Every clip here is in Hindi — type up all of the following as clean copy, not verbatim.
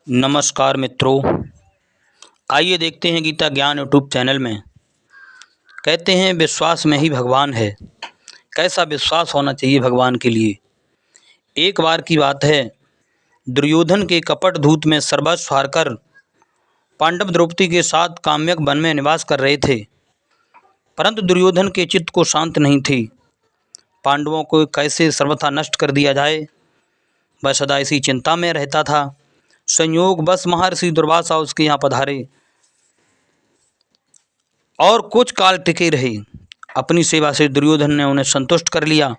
नमस्कार मित्रों। आइए देखते हैं गीता ज्ञान यूट्यूब चैनल में। कहते हैं विश्वास में ही भगवान है। कैसा विश्वास होना चाहिए भगवान के लिए। एक बार की बात है, दुर्योधन के कपट धूत में सर्वस्व हारकर पांडव द्रौपदी के साथ काम्यक वन में निवास कर रहे थे, परंतु दुर्योधन के चित्त को शांत नहीं थी। पांडवों को कैसे सर्वथा नष्ट कर दिया जाए, वह सदा इसी चिंता में रहता था। संयोग बस महर्षि दुर्वासा उसके यहाँ पधारे और कुछ काल टिके रहे। अपनी सेवा से दुर्योधन ने उन्हें संतुष्ट कर लिया।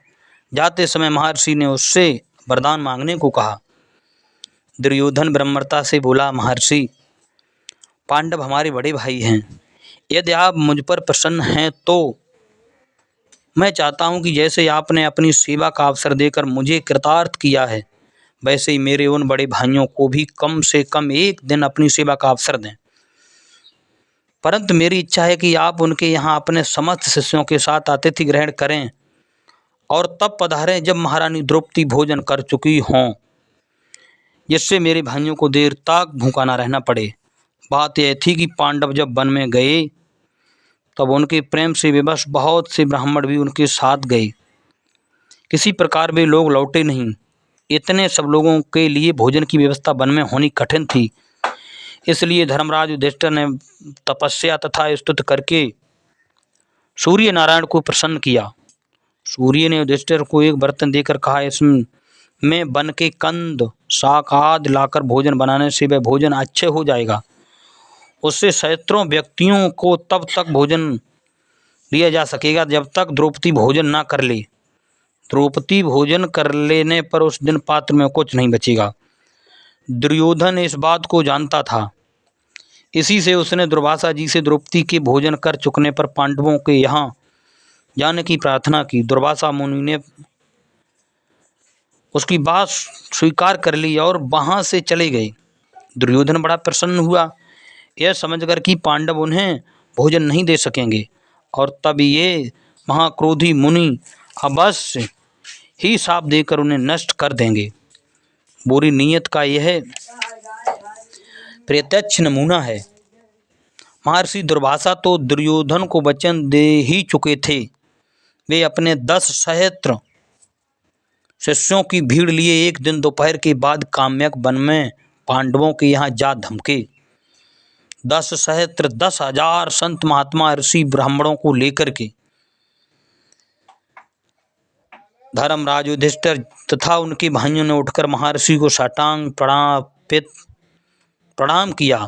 जाते समय महर्षि ने उससे वरदान मांगने को कहा। दुर्योधन ब्रह्मता से बोला, महर्षि, पांडव हमारे बड़े भाई हैं। यदि आप मुझ पर प्रसन्न हैं तो मैं चाहता हूं कि जैसे आपने अपनी सेवा का अवसर देकर मुझे कृतार्थ किया है, वैसे ही मेरे उन बड़े भाइयों को भी कम से कम एक दिन अपनी सेवा का अवसर दें। परंतु मेरी इच्छा है कि आप उनके यहाँ अपने समस्त शिष्यों के साथ आतिथ्य ग्रहण करें और तब पधारें जब महारानी द्रौपदी भोजन कर चुकी हों, जिससे मेरे भाइयों को देर तक भूखा ना रहना पड़े। बात यह थी कि पांडव जब वन में गए तब उनके प्रेम से विवश बहुत से ब्राह्मण भी उनके साथ गए। किसी प्रकार वे लोग लौटे नहीं। इतने सब लोगों के लिए भोजन की व्यवस्था वन में होनी कठिन थी। इसलिए धर्मराज युधिष्ठिर ने तपस्या तथा स्तुति करके सूर्य नारायण को प्रसन्न किया। सूर्य ने युधिष्ठिर को एक बर्तन देकर कहा, इसमें वन के कंद शाक आदि लाकर भोजन बनाने से वह भोजन अच्छे हो जाएगा। उससे सैकड़ों व्यक्तियों को तब तक भोजन दिया जा सकेगा जब तक द्रौपदी भोजन ना कर ले। द्रौपदी भोजन कर लेने पर उस दिन पात्र में कुछ नहीं बचेगा। दुर्योधन इस बात को जानता था। इसी से उसने दुर्वासा जी से द्रौपदी के भोजन कर चुकने पर पांडवों के यहाँ जाने की प्रार्थना की। दुर्वासा मुनि ने उसकी बात स्वीकार कर ली और वहाँ से चले गए। दुर्योधन बड़ा प्रसन्न हुआ, यह समझकर कि पांडव उन्हें भोजन नहीं दे सकेंगे और तब ये महाक्रोधी मुनि अवश्य ही शाप देकर उन्हें नष्ट कर देंगे। बुरी नीयत का यह प्रत्यक्ष नमूना है। महर्षि दुर्वासा तो दुर्योधन को वचन दे ही चुके थे। वे अपने 10 सहस्त्र शिष्यों की भीड़ लिए एक दिन दोपहर के बाद काम्यक वन में पांडवों के यहाँ जा धमके। 10 सहस्त्र 10,000 संत महात्मा ऋषि ब्राह्मणों को लेकर के धर्मराज युधिष्ठिर तथा उनके भाइयों ने उठकर महर्षि को साष्टांग प्रणाम किया।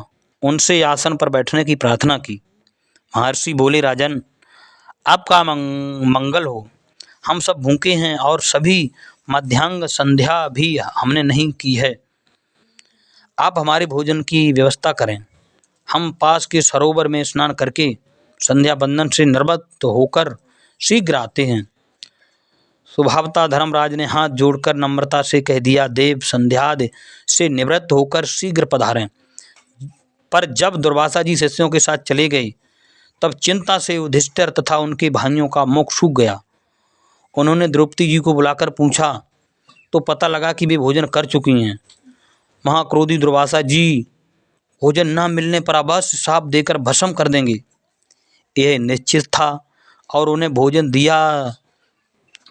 उनसे आसन पर बैठने की प्रार्थना की। महर्षि बोले, राजन, आपका मंगल हो। हम सब भूखे हैं और सभी मध्यांग संध्या भी हमने नहीं की है। आप हमारे भोजन की व्यवस्था करें। हम पास के सरोवर में स्नान करके संध्या बंदन से निवृत्त होकर शीघ्र आते हैं। स्वभावतः धर्मराज ने हाथ जोड़कर नम्रता से कह दिया, देव संध्यादि से निवृत्त होकर शीघ्र पधारें। पर जब दुर्वासा जी शिष्यों के साथ चले गए तब चिंता से युधिष्ठिर तथा उनके भाइयों का मुख सूख गया। उन्होंने द्रौपदी जी को बुलाकर पूछा तो पता लगा कि वे भोजन कर चुकी हैं। महाक्रोधी दुर्वासा जी भोजन न मिलने पर अवश्य शाप देकर भस्म कर देंगे। यह निश्चित था और उन्हें भोजन दिया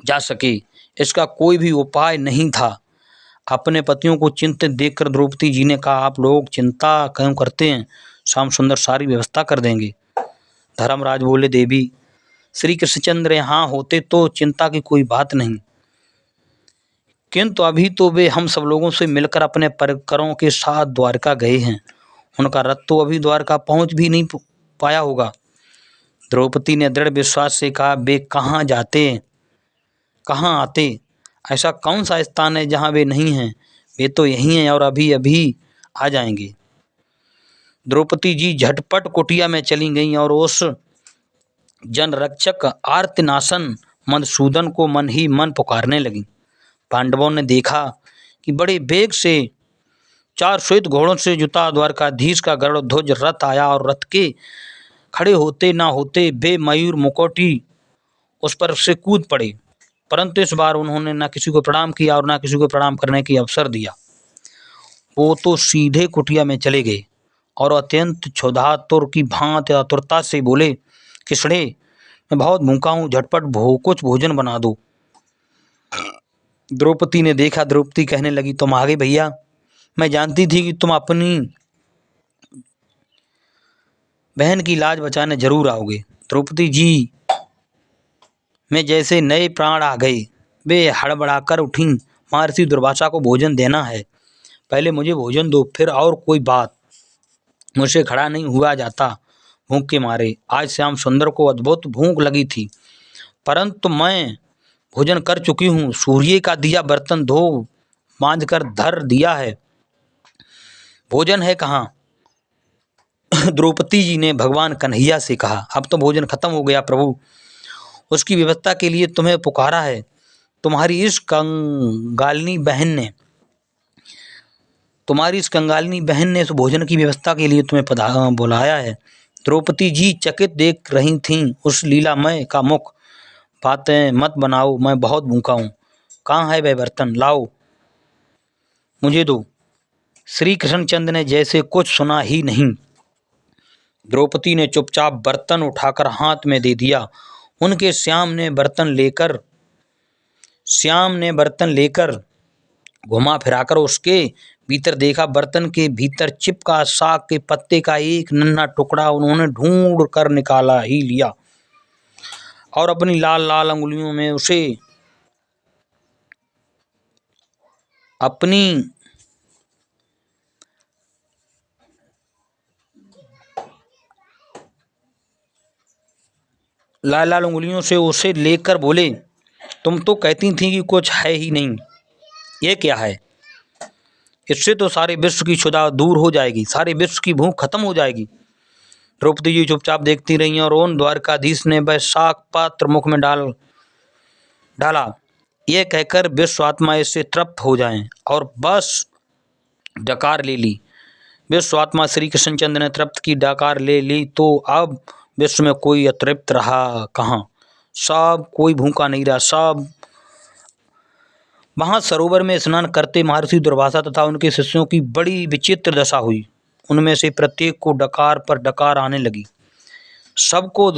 जा सके इसका कोई भी उपाय नहीं था। अपने पतियों को चिंतित देखकर द्रौपदी जी ने कहा, आप लोग चिंता क्यों करते हैं, श्याम सुंदर सारी व्यवस्था कर देंगे। धर्मराज बोले, देवी, श्री कृष्णचंद्र यहाँ होते तो चिंता की कोई बात नहीं, किंतु अभी तो वे हम सब लोगों से मिलकर अपने परिकरों के साथ द्वारका गए हैं। उनका रथ तो अभी द्वारका पहुँच भी नहीं पाया होगा। द्रौपदी ने दृढ़ विश्वास से कहा, वे कहाँ जाते कहाँ आते, ऐसा कौन सा स्थान है जहाँ वे नहीं हैं। वे तो यहीं हैं और अभी अभी आ जाएंगे। द्रौपदी जी झटपट कुटिया में चली गईं और उस जनरक्षक आर्तनाशन मधुसूदन को मन ही मन पुकारने लगीं। पांडवों ने देखा कि बड़े वेग से 4 श्वेत घोड़ों से जुता द्वारकाधीश का गरुड़ ध्वज रथ आया और रथ के खड़े होते ना होते वे मयूर मुकोटी उस पर से कूद पड़े। परंतु इस बार उन्होंने न किसी को प्रणाम किया और न किसी को प्रणाम करने की अवसर दिया। वो तो सीधे कुटिया में चले गए और अत्यंत क्षुधातुर की भांति आतुरता से बोले, किसड़े, मैं बहुत भूखा हूँ, झटपट कुछ भोजन बना दो। द्रौपदी ने देखा। द्रौपदी कहने लगी, तुम आ गए भैया, मैं जानती थी कि तुम अपनी बहन की लाज बचाने जरूर आओगे। द्रौपदी जी में जैसे नए प्राण आ गए। वे हड़बड़ाकर उठी। महर्षि दुर्वासा को भोजन देना है, पहले मुझे भोजन दो, फिर और कोई बात। मुझसे खड़ा नहीं हुआ जाता भूख के मारे। आज श्याम सुंदर को अद्भुत भूख लगी थी, परंतु मैं भोजन कर चुकी हूँ। सूर्य का दिया बर्तन धो मांझ कर धर दिया है, भोजन है कहाँ? द्रौपदी जी ने भगवान कन्हैया से कहा, अब तो भोजन खत्म हो गया प्रभु, उसकी व्यवस्था के लिए तुम्हें पुकारा है। तुम्हारी इस कंगालिनी बहन ने इस भोजन की व्यवस्था के लिए तुम्हें बुलाया है। द्रौपदी जी चकित देख रही थीं उस लीलामय का मुख। बातें मत बनाओ, मैं बहुत भूखा हूँ। कहाँ है वह बर्तन, लाओ मुझे दो। श्री कृष्णचंद्र ने जैसे कुछ सुना ही नहीं। द्रौपदी ने चुपचाप बर्तन उठाकर हाथ में दे दिया। उनके श्याम ने बर्तन लेकर घुमा फिराकर उसके भीतर देखा। बर्तन के भीतर चिपका साग के पत्ते का एक नन्हा टुकड़ा उन्होंने ढूंढ कर निकाला ही लिया और अपनी लाल लाल अंगुलियों में उसे लेकर बोले, तुम तो कहती थी कि कुछ है ही नहीं, ये क्या है? इससे तो सारे विश्व की क्षुधा दूर हो जाएगी, सारे विश्व की भूख खत्म हो जाएगी। द्रौपदी जी चुपचाप देखती रही और उन द्वारकाधीश ने वह साग पात्र मुख में डाला, ये कहकर विश्व आत्मा इससे तृप्त हो जाएं, और बस डकार ले ली। विश्व आत्मा श्री कृष्णचंद्र ने तृप्त की डकार ले ली तो अब विश्व में कोई अतृप्त रहा कहाँ, सब कोई भूखा नहीं रहा। सब वहाँ सरोवर में स्नान करते महर्षि दुर्वासा तथा उनके शिष्यों की बड़ी विचित्र दशा हुई। उनमें से प्रत्येक को डकार पर डकार आने लगी। सबको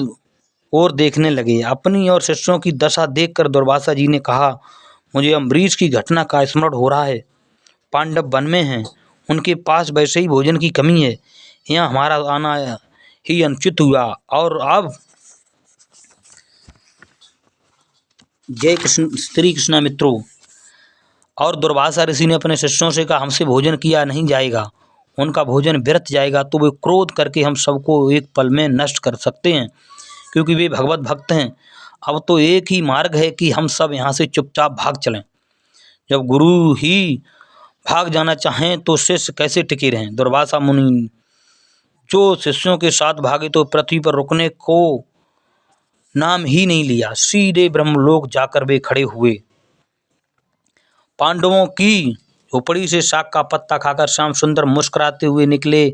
और देखने लगे। अपनी और शिष्यों की दशा देखकर दुर्वासा जी ने कहा, मुझे अम्बरीश की घटना का स्मरण हो रहा है। पांडव वन में हैं, उनके पास वैसे ही भोजन की कमी है, यहाँ हमारा आना ही अनुचित हुआ। और अब जय कृष्ण श्री कृष्ण मित्रों। और दुर्वासा ऋषि ने अपने शिष्यों से कहा, हमसे भोजन किया नहीं जाएगा, उनका भोजन व्यर्थ जाएगा, तो वे क्रोध करके हम सबको एक पल में नष्ट कर सकते हैं, क्योंकि वे भगवत भक्त हैं। अब तो एक ही मार्ग है कि हम सब यहाँ से चुपचाप भाग चलें। जब गुरु ही भाग जाना चाहें तो शिष्य कैसे टिके रहें? दुर्वासा मुनि जो शिष्यों के साथ भागे तो पृथ्वी पर रुकने को नाम ही नहीं लिया। सीधे ब्रह्मलोक जाकर वे खड़े हुए। पांडवों की झोपड़ी से साग का पत्ता खाकर श्याम सुंदर मुस्कुराते हुए निकले।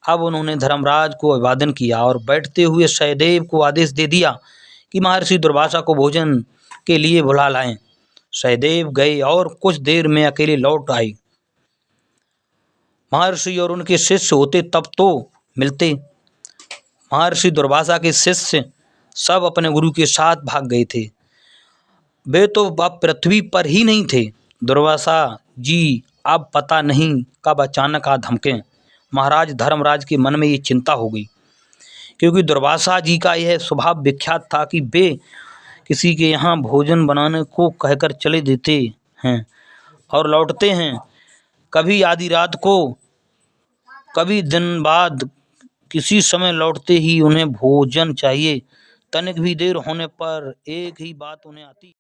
अब उन्होंने धर्मराज को अभिवादन किया और बैठते हुए सहदेव को आदेश दे दिया कि महर्षि दुर्वासा को भोजन के लिए बुला लाएं। सहदेव गए और कुछ देर में अकेले लौट आए। महर्षि और उनके शिष्य होते तब तो मिलते। महर्षि दुर्वासा के शिष्य सब अपने गुरु के साथ भाग गए थे। वे तो अब पृथ्वी पर ही नहीं थे। दुर्वासा जी अब पता नहीं कब अचानक आ धमके। महाराज धर्मराज के मन में ये चिंता हो गई, क्योंकि दुर्वासा जी का यह स्वभाव विख्यात था कि वे किसी के यहाँ भोजन बनाने को कहकर चले देते हैं और लौटते हैं, कभी आधी रात को, कभी दिन बाद, किसी समय लौटते ही उन्हें भोजन चाहिए। तनिक भी देर होने पर एक ही बात उन्हें आती।